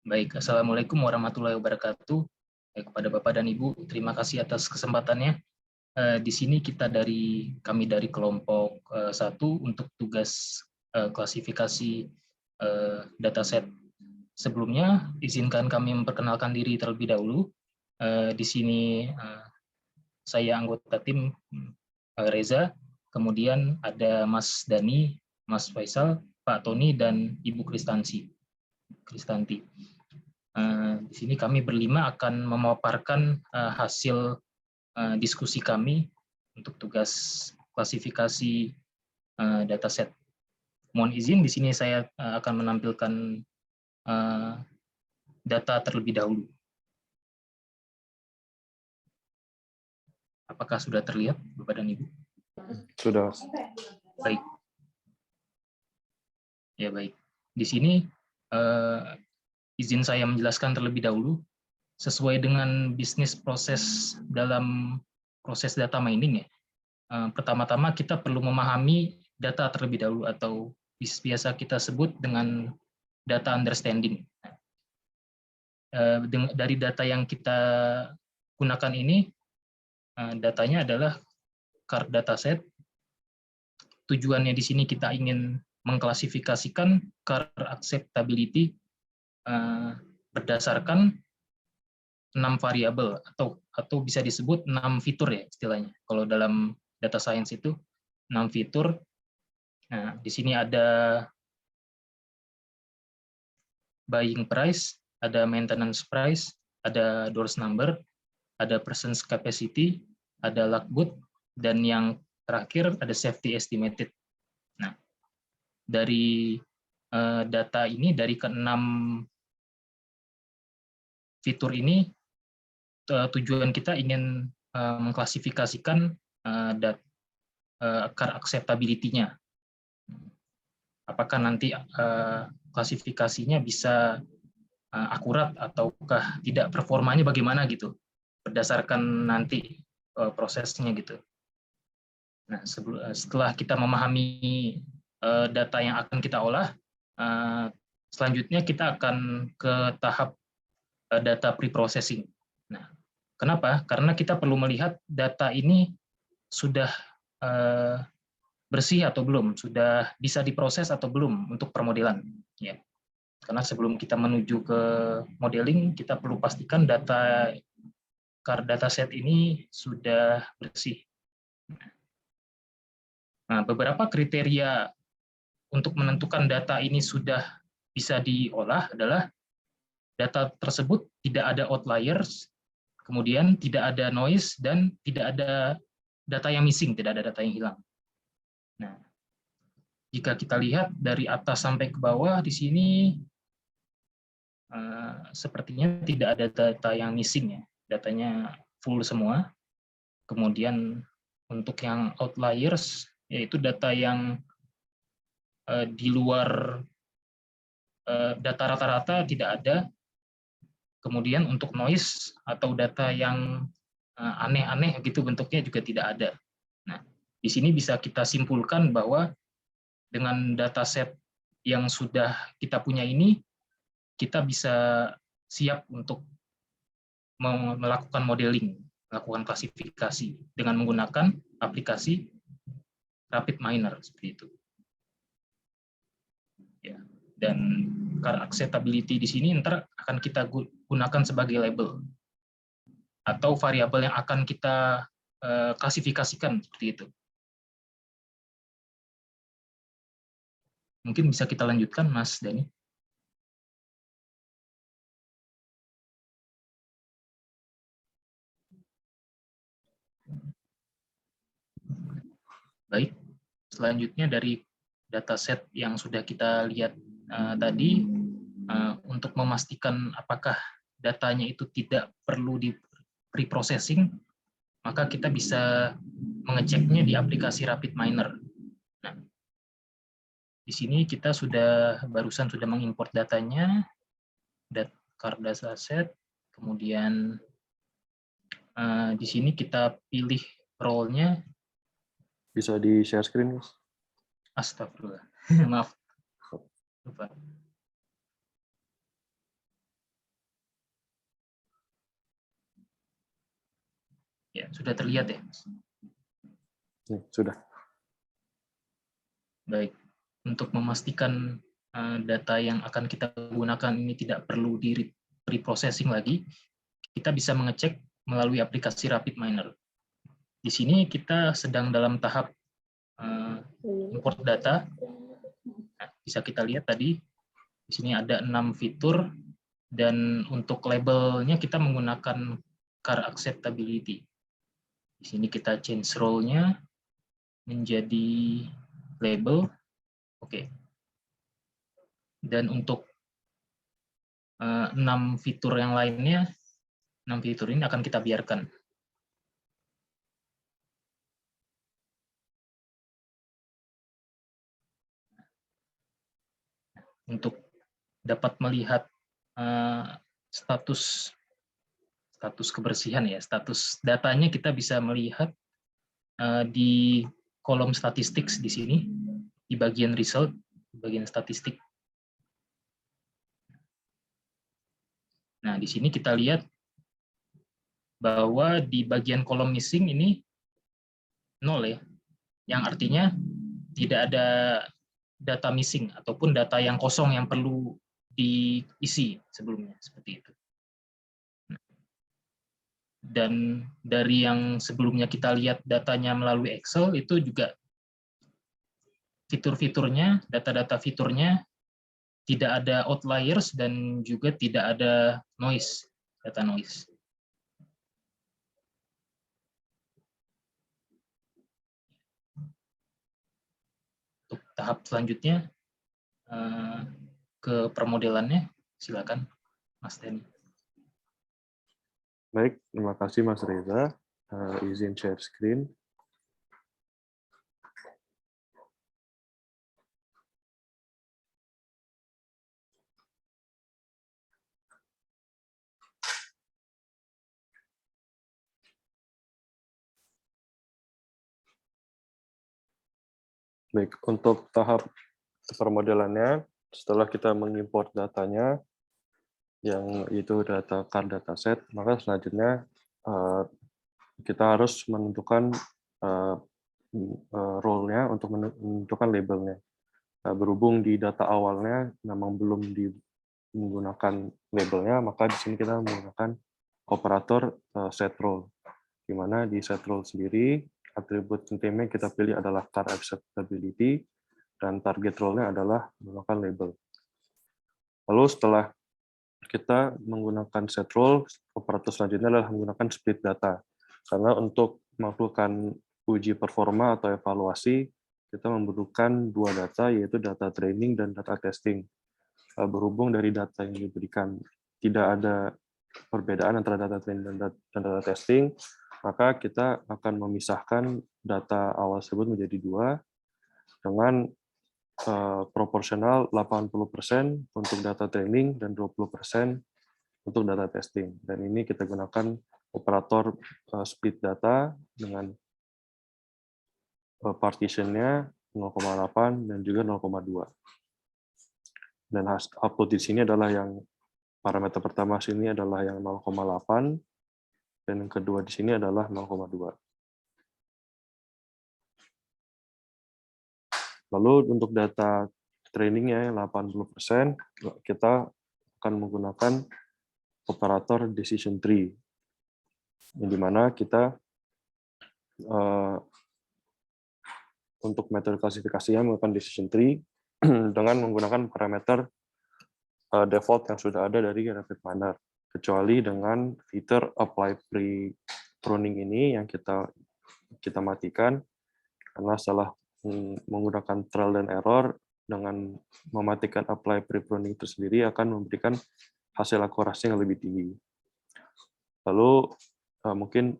Baik, Assalamualaikum warahmatullahi wabarakatuh. Kepada Bapak dan Ibu, terima kasih atas kesempatannya. Di sini kami dari kelompok 1 untuk tugas klasifikasi dataset. Sebelumnya, izinkan kami memperkenalkan diri terlebih dahulu. Di sini saya anggota tim Reza, kemudian ada Mas Dani, Mas Faisal, Pak Tony, dan Ibu Kristanti. Di sini kami berlima akan memaparkan hasil diskusi kami untuk tugas klasifikasi dataset. Mohon izin, di sini saya akan menampilkan data terlebih dahulu. Apakah sudah terlihat, Bapak dan Ibu? Sudah. Baik. Ya, baik. Di sini izin saya menjelaskan terlebih dahulu. Sesuai dengan bisnis proses dalam proses data mining ya. Pertama-tama kita perlu memahami data terlebih dahulu atau biasa kita sebut dengan data understanding. Dari data yang kita gunakan ini, datanya adalah card dataset. Tujuannya di sini kita ingin mengklasifikasikan card acceptability berdasarkan 6 variabel atau bisa disebut 6 fitur ya istilahnya. Kalau dalam data science itu 6 fitur. Nah, di sini ada buying price, ada maintenance price, ada doors number, ada persons capacity, ada logbook, dan yang terakhir ada safety estimated. Nah, dari data ini, dari ke-6 fitur ini, tujuan kita ingin mengklasifikasikan car acceptability-nya. Apakah nanti klasifikasinya bisa akurat ataukah tidak, performanya bagaimana gitu, berdasarkan nanti prosesnya gitu. Nah, setelah kita memahami data yang akan kita olah, selanjutnya kita akan ke tahap data pre-processing. Nah, kenapa? Karena kita perlu melihat data ini sudah bersih atau belum, sudah bisa diproses atau belum untuk permodelan. Ya. Karena sebelum kita menuju ke modeling, kita perlu pastikan data card dataset ini sudah bersih. Nah, beberapa kriteria untuk menentukan data ini sudah bisa diolah adalah data tersebut tidak ada outliers, kemudian tidak ada noise, dan tidak ada data yang missing, tidak ada data yang hilang. Nah, jika kita lihat dari atas sampai ke bawah di sini, sepertinya tidak ada data yang missing ya, datanya full semua. Kemudian untuk yang outliers, yaitu data yang di luar data rata-rata tidak ada. Kemudian untuk noise atau data yang aneh-aneh gitu bentuknya juga tidak ada. Nah, di sini bisa kita simpulkan bahwa dengan dataset yang sudah kita punya ini, kita bisa siap untuk melakukan modeling, melakukan klasifikasi dengan menggunakan aplikasi RapidMiner seperti itu. Ya. Dan car acceptability di sini ntar akan kita gunakan sebagai label atau variabel yang akan kita klasifikasikan seperti itu. Mungkin bisa kita lanjutkan, Mas Dani. Baik, selanjutnya dari dataset yang sudah kita lihat tadi, untuk memastikan apakah datanya itu tidak perlu di pre-processing, maka kita bisa mengeceknya di aplikasi RapidMiner. Nah, di sini kita barusan sudah mengimport datanya, card dataset, kemudian di sini kita pilih role-nya. Bisa di share screen, Mas? Astagfirullah, maaf. Lupa. Sudah terlihat ya? Sudah. Baik. Untuk memastikan data yang akan kita gunakan ini tidak perlu di pre-processing lagi, kita bisa mengecek melalui aplikasi RapidMiner. Di sini kita sedang dalam tahap import data. Nah, bisa kita lihat tadi, di sini ada 6 fitur, dan untuk labelnya kita menggunakan car acceptability. Di sini kita change role-nya menjadi label. Oke. Dan untuk 6 fitur yang lainnya, 6 fitur ini akan kita biarkan. Untuk dapat melihat status kebersihan ya, status datanya kita bisa melihat di kolom statistik di sini, di bagian result, di bagian statistik. Nah, di sini kita lihat bahwa di bagian kolom missing ini 0 ya, yang artinya tidak ada data missing ataupun data yang kosong yang perlu diisi sebelumnya, seperti itu. Dan dari yang sebelumnya kita lihat datanya melalui Excel, itu juga fitur-fiturnya, data-data fiturnya tidak ada outliers dan juga tidak ada noise, data noise. Untuk tahap selanjutnya, ke permodelannya, silakan Mas Denny. Baik, terima kasih Mas Reza. Izin share screen. Baik, untuk tahap permodelannya, setelah kita mengimport datanya, yang itu data car dataset, maka selanjutnya kita harus menentukan role-nya untuk menentukan labelnya. Berhubung di data awalnya memang belum menggunakan labelnya, maka di sini kita menggunakan operator set role, di mana di set role sendiri atribut intimnya kita pilih adalah car acceptability dan target role-nya adalah menggunakan label. Lalu setelah kita menggunakan set role, operator selanjutnya adalah menggunakan split data. Karena untuk melakukan uji performa atau evaluasi, kita membutuhkan 2 data, yaitu data training dan data testing. Berhubung dari data yang diberikan tidak ada perbedaan antara data training dan data testing, maka kita akan memisahkan data awal tersebut menjadi 2 dengan proporsional 80% untuk data training dan 20% untuk data testing. Dan ini kita gunakan operator split data dengan partitionnya 0,8 dan juga 0,2. Dan output di sini adalah yang parameter pertama sini adalah yang 0,8 dan yang kedua di sini adalah 0,2. Lalu untuk data trainingnya 80%, kita akan menggunakan operator decision tree, yang dimana kita untuk metode klasifikasinya menggunakan decision tree dengan menggunakan parameter default yang sudah ada dari RapidMiner, kecuali dengan fitur apply pre-pruning ini yang kita matikan, karena setelah menggunakan trial dan error dengan mematikan apply pre-pruning itu sendiri akan memberikan hasil akurasi yang lebih tinggi. Lalu mungkin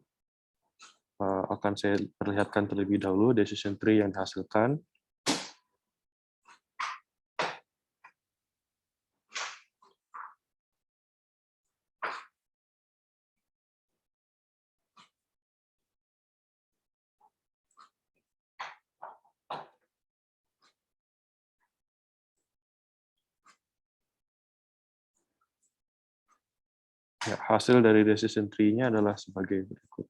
akan saya perlihatkan terlebih dahulu decision tree yang dihasilkan. Ya, hasil dari decision tree-nya adalah sebagai berikut.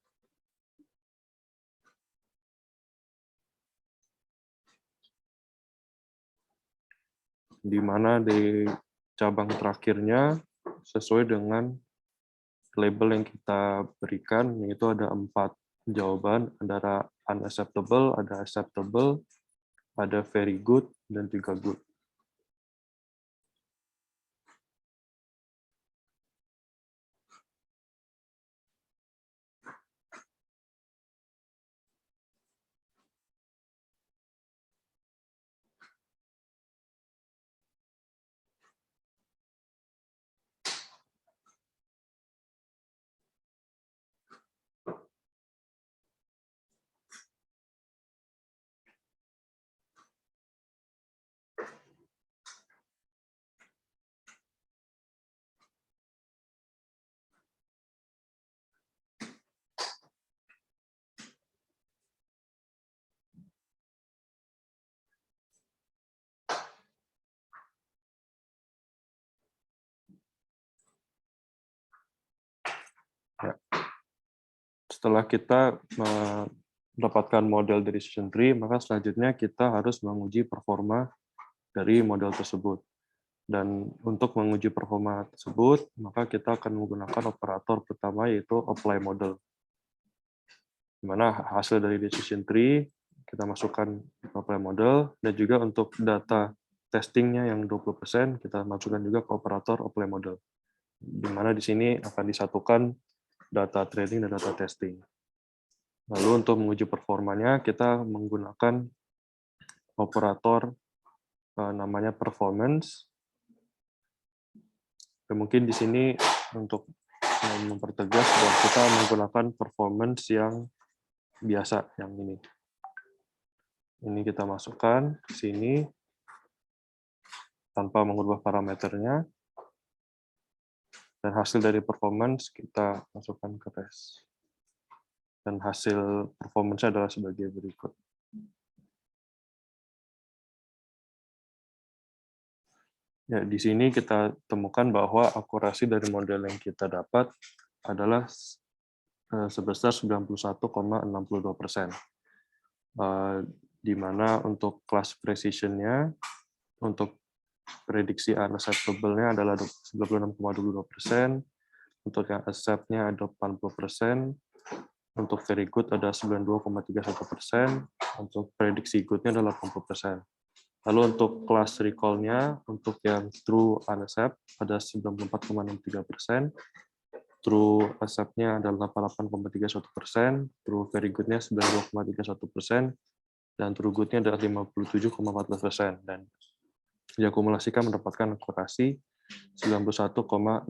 di mana di cabang terakhirnya sesuai dengan label yang kita berikan, yaitu ada 4 jawaban, ada unacceptable, ada acceptable, ada very good, dan juga good. Ya. Setelah kita mendapatkan model dari decision tree, maka selanjutnya kita harus menguji performa dari model tersebut. Dan untuk menguji performa tersebut, maka kita akan menggunakan operator pertama, yaitu apply model. Di mana hasil dari decision tree kita masukkan ke apply model, dan juga untuk data testingnya yang 20%, kita masukkan juga ke operator apply model. Di mana di sini akan disatukan data training dan data testing. Lalu untuk menguji performanya, kita menggunakan operator namanya performance. Dan mungkin di sini untuk mempertegas bahwa kita menggunakan performance yang biasa, yang ini. Ini kita masukkan ke sini tanpa mengubah parameternya. Dan hasil dari performance kita masukkan ke tes. Dan hasil performance adalah sebagai berikut. Ya, di sini kita temukan bahwa akurasi dari model yang kita dapat adalah sebesar 91,62%. Di mana untuk class precision-nya, untuk prediksi unacceptable-nya adalah 96,22%, untuk yang accept-nya ada 80%, untuk very good ada 92,31%, untuk prediksi good-nya adalah 80%. Lalu untuk class recall-nya, untuk yang true unaccept ada 94,63%, true accept-nya adalah 88,31%, true very good-nya 92,31%, dan true good-nya adalah 57,14%. Dan diakumulasikan mendapatkan akurasi 91,62%.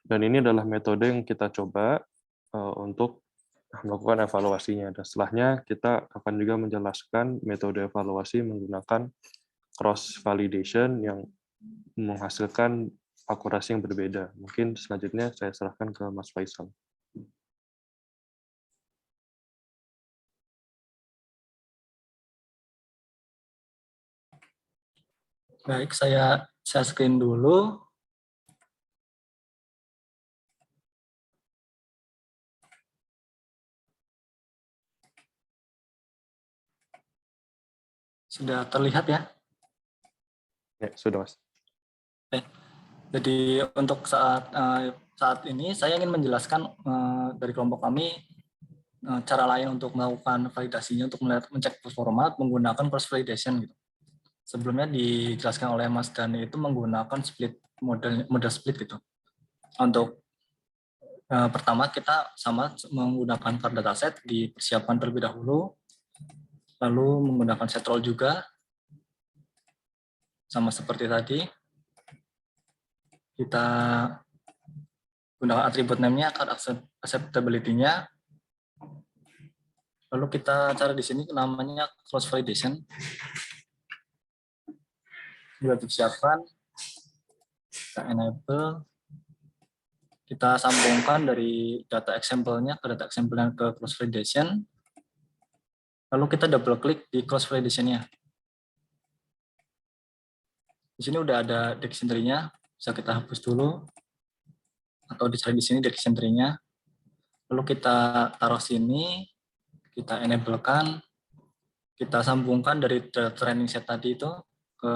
Dan ini adalah metode yang kita coba untuk melakukan evaluasinya. Dan setelahnya kita akan juga menjelaskan metode evaluasi menggunakan cross validation yang menghasilkan akurasi yang berbeda. Mungkin selanjutnya saya serahkan ke Mas Faisal. Baik, saya screen dulu. Sudah terlihat ya? Ya, sudah Mas. Oke. Jadi untuk saat ini saya ingin menjelaskan dari kelompok kami cara lain untuk melakukan validasinya, untuk mencek performa menggunakan cross validation gitu. Sebelumnya dijelaskan oleh Mas Dani itu menggunakan model split gitu. Untuk pertama kita sama menggunakan var dataset, dipersiapkan terlebih dahulu, lalu menggunakan set roll juga, sama seperti tadi. Kita gunakan atribut name-nya, acceptability-nya. Lalu kita cari di sini namanya cross validation. Sudah disiapkan, kita enable, kita sambungkan dari data example-nya ke data example-nya ke cross validation. Lalu kita double klik di cross validation-nya. Di sini udah ada dictionary-nya, bisa kita hapus dulu, atau dicari di sini dictionary-nya. Lalu kita taruh sini, kita enable-kan, kita sambungkan dari training set tadi itu ke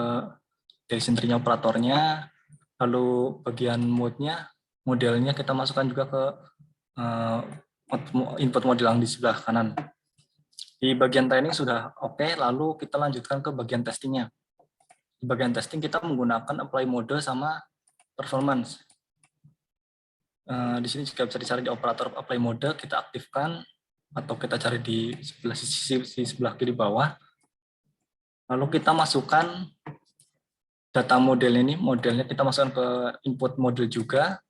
detection tree-nya operatornya, lalu bagian modelnya kita masukkan juga ke input model yang di sebelah kanan. Di bagian training sudah oke, lalu kita lanjutkan ke bagian testingnya. Di bagian testing kita menggunakan apply mode sama performance. Di sini juga bisa dicari di operator apply mode, kita aktifkan atau kita cari di sisi sebelah kiri bawah. Lalu kita masukkan data model ini, modelnya kita masukkan ke input model juga,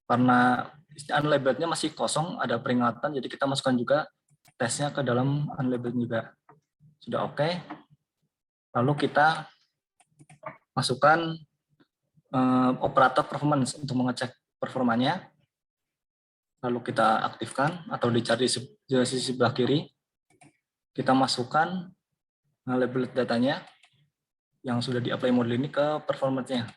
karena unlabeled-nya masih kosong, ada peringatan, jadi kita masukkan juga tesnya ke dalam unlabeled juga. Sudah oke. Lalu kita masukkan operator performance untuk mengecek performanya. Lalu kita aktifkan atau dicari di sisi sebelah kiri. Kita masukkan label datanya yang sudah di-apply model ini ke performance-nya.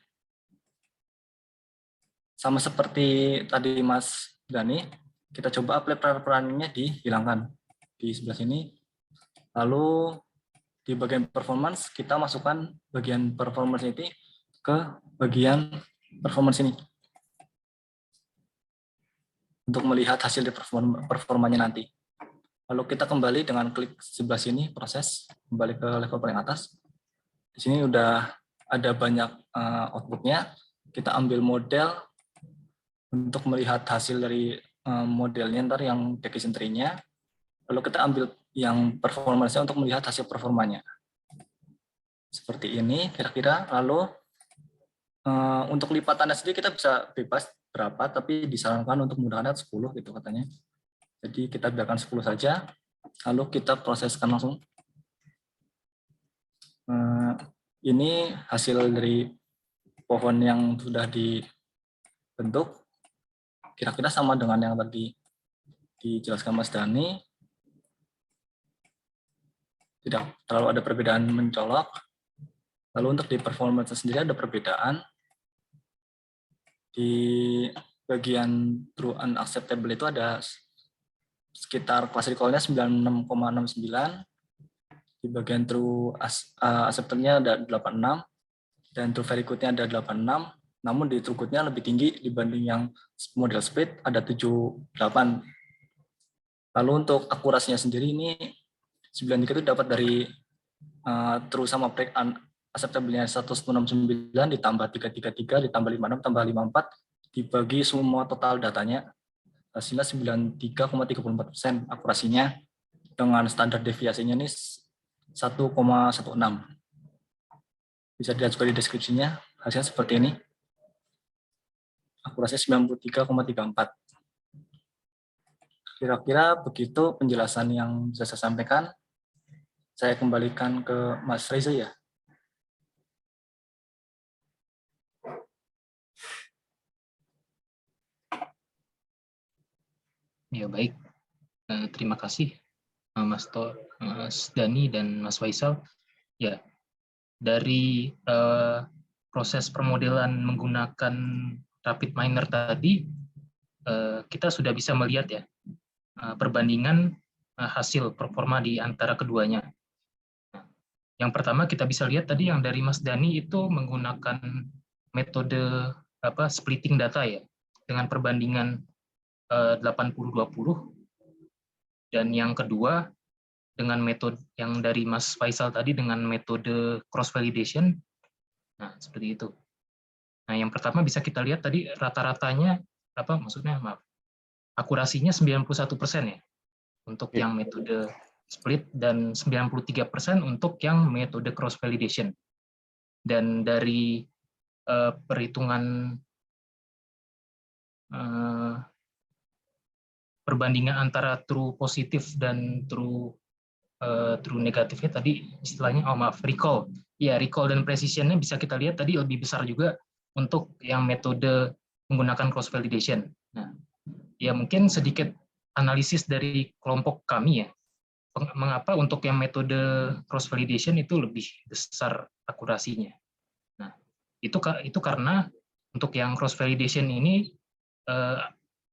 Sama seperti tadi Mas Dani, kita coba apply perannya dihilangkan di sebelah sini. Lalu di bagian performance, kita masukkan bagian performance ini ke bagian performance ini. Untuk melihat hasil di performanya nanti. Lalu kita kembali dengan klik sebelah sini, proses, kembali ke level paling atas. Di sini udah ada banyak output-nya. Kita ambil model untuk melihat hasil dari modelnya, ntar yang detection tree-nya. Lalu kita ambil yang performance-nya untuk melihat hasil performanya. Seperti ini kira-kira. Lalu untuk lipatannya sendiri kita bisa bebas berapa, tapi disarankan untuk menggunakan 10 gitu katanya. Jadi kita biarkan 10 saja, lalu kita proseskan langsung. Ini hasil dari pohon yang sudah dibentuk, kira-kira sama dengan yang tadi dijelaskan Mas Dani. Tidak terlalu ada perbedaan mencolok. Lalu untuk di performance sendiri ada perbedaan. Di bagian true unacceptable itu ada sekitar class recall-nya 96,69, di bagian true acceptable-nya ada 86, dan true very good-nya ada 86, namun di true good-nya lebih tinggi dibanding yang model speed, ada 78. Lalu untuk akurasinya sendiri ini 93 itu dapat dari true sama break acceptable-nya 169 ditambah 333 ditambah 56 tambah 54 dibagi semua total datanya, hasilnya 93,34% akurasinya, dengan standar deviasinya ini 1,16. Bisa dilihat juga di deskripsinya, hasilnya seperti ini. Akurasinya 93,34. Kira-kira begitu penjelasan yang bisa saya sampaikan. Saya kembalikan ke Mas Reza ya. Ya, baik. Terima kasih Mas Dani dan Mas Faisal. Ya, dari proses permodelan menggunakan rapid miner tadi, kita sudah bisa melihat ya perbandingan hasil performa di antara keduanya. Yang pertama kita bisa lihat tadi yang dari Mas Dani itu menggunakan metode splitting data ya, dengan perbandingan 80-20, dan yang kedua dengan metode yang dari Mas Faisal tadi dengan metode cross validation. Nah, seperti itu. Nah, yang pertama bisa kita lihat tadi rata-ratanya akurasinya 91% ya untuk yang metode split dan 93% untuk yang metode cross validation. Dan dari perhitungan perbandingan antara true positif dan true negatifnya tadi istilahnya recall. Ya, recall dan precision-nya bisa kita lihat tadi lebih besar juga untuk yang metode menggunakan cross validation. Nah, ya mungkin sedikit analisis dari kelompok kami ya. Mengapa untuk yang metode cross validation itu lebih besar akurasinya. Nah, itu karena untuk yang cross validation ini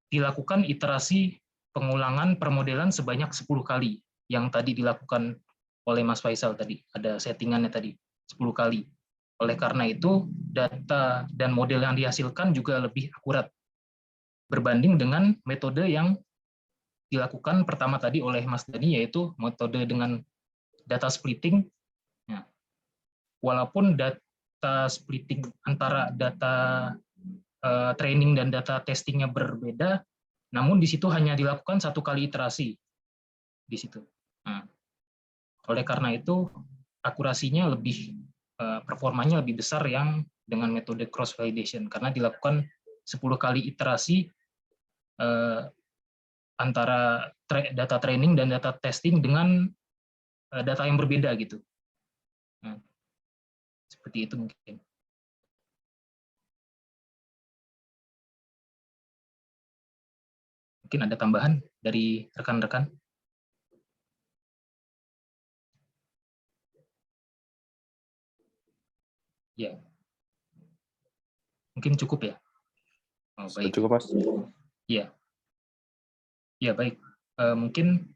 dilakukan iterasi pengulangan permodelan sebanyak 10 kali yang tadi dilakukan oleh Mas Faisal tadi, ada settingannya tadi 10 kali. Oleh karena itu, data dan model yang dihasilkan juga lebih akurat berbanding dengan metode yang dilakukan pertama tadi oleh Mas Dani, yaitu metode dengan data splitting. Ya. Walaupun data splitting antara data training dan data testingnya berbeda, namun di situ hanya dilakukan 1 kali iterasi di situ. Nah, oleh karena itu akurasinya lebih, performanya lebih besar yang dengan metode cross validation karena dilakukan 10 kali iterasi antara data training dan data testing dengan data yang berbeda gitu. Nah, seperti itu mungkin. Mungkin ada tambahan dari rekan-rekan? Ya, mungkin cukup ya. Oh, Sudah baik. cukup, Mas? Ya, ya baik. Mungkin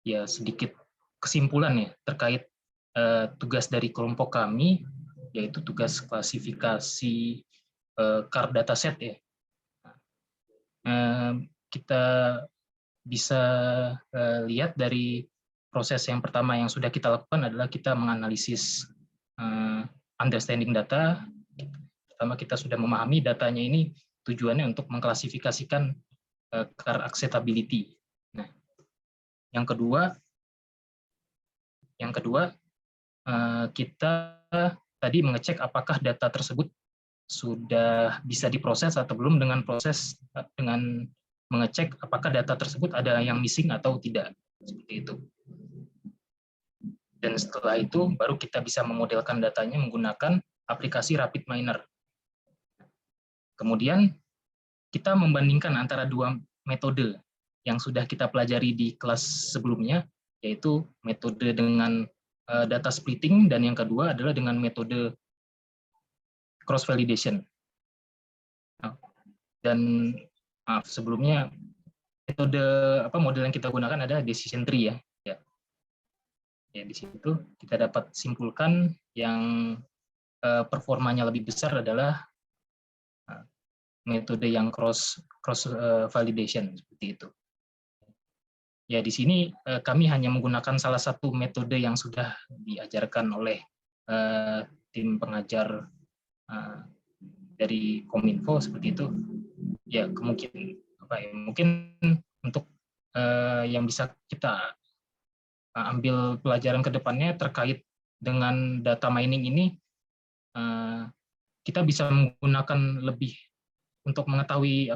ya sedikit kesimpulan ya terkait tugas dari kelompok kami, yaitu tugas klasifikasi card dataset ya. Kita bisa lihat dari proses yang pertama yang sudah kita lakukan adalah kita menganalisis understanding data. Pertama kita sudah memahami datanya ini tujuannya untuk mengklasifikasikan card acceptability. Nah, yang kedua kita tadi mengecek apakah data tersebut sudah bisa diproses atau belum dengan mengecek apakah data tersebut ada yang missing atau tidak, seperti itu. Dan setelah itu baru kita bisa memodelkan datanya menggunakan aplikasi RapidMiner. Kemudian kita membandingkan antara 2 metode yang sudah kita pelajari di kelas sebelumnya, yaitu metode dengan data splitting dan yang kedua adalah dengan metode cross validation. Dan sebelumnya model yang kita gunakan adalah decision tree ya. Ya di situ kita dapat simpulkan yang performanya lebih besar adalah metode yang cross validation seperti itu. Ya di sini kami hanya menggunakan salah satu metode yang sudah diajarkan oleh tim pengajar dari Kominfo seperti itu. Ya mungkin untuk yang bisa kita ambil pelajaran ke depannya terkait dengan data mining ini, kita bisa menggunakan lebih untuk mengetahui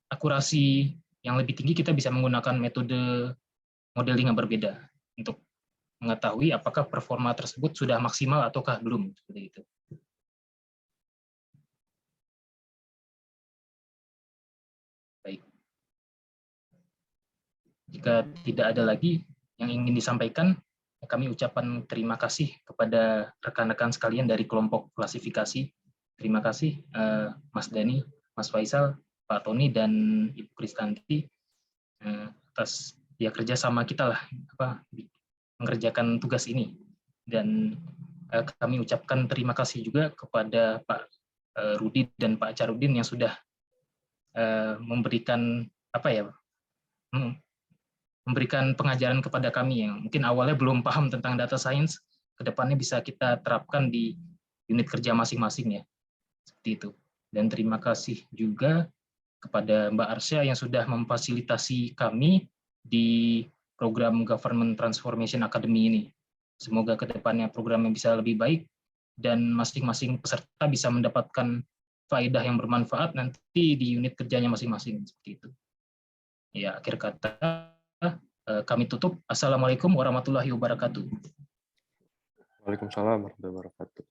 akurasi yang lebih tinggi, kita bisa menggunakan metode modeling yang berbeda untuk mengetahui apakah performa tersebut sudah maksimal ataukah belum, seperti itu. Baik. Jika tidak ada lagi yang ingin disampaikan, kami ucapkan terima kasih kepada rekan-rekan sekalian dari kelompok klasifikasi. Terima kasih Mas Dani, Mas Faisal, Pak Tony, dan Ibu Kristanti atas kerjasama kita lah mengerjakan tugas ini. Dan kami ucapkan terima kasih juga kepada Pak Rudi dan Pak Charudin yang sudah memberikan memberikan pengajaran kepada kami yang mungkin awalnya belum paham tentang data science, kedepannya bisa kita terapkan di unit kerja masing-masing ya, seperti itu. Dan terima kasih juga kepada Mbak Arsya yang sudah memfasilitasi kami di program Government Transformation Academy ini. Semoga kedepannya programnya bisa lebih baik dan masing-masing peserta bisa mendapatkan faedah yang bermanfaat nanti di unit kerjanya masing-masing, seperti itu. Ya, akhir kata kami tutup. Assalamualaikum warahmatullahi wabarakatuh. Waalaikumsalam warahmatullahi wabarakatuh.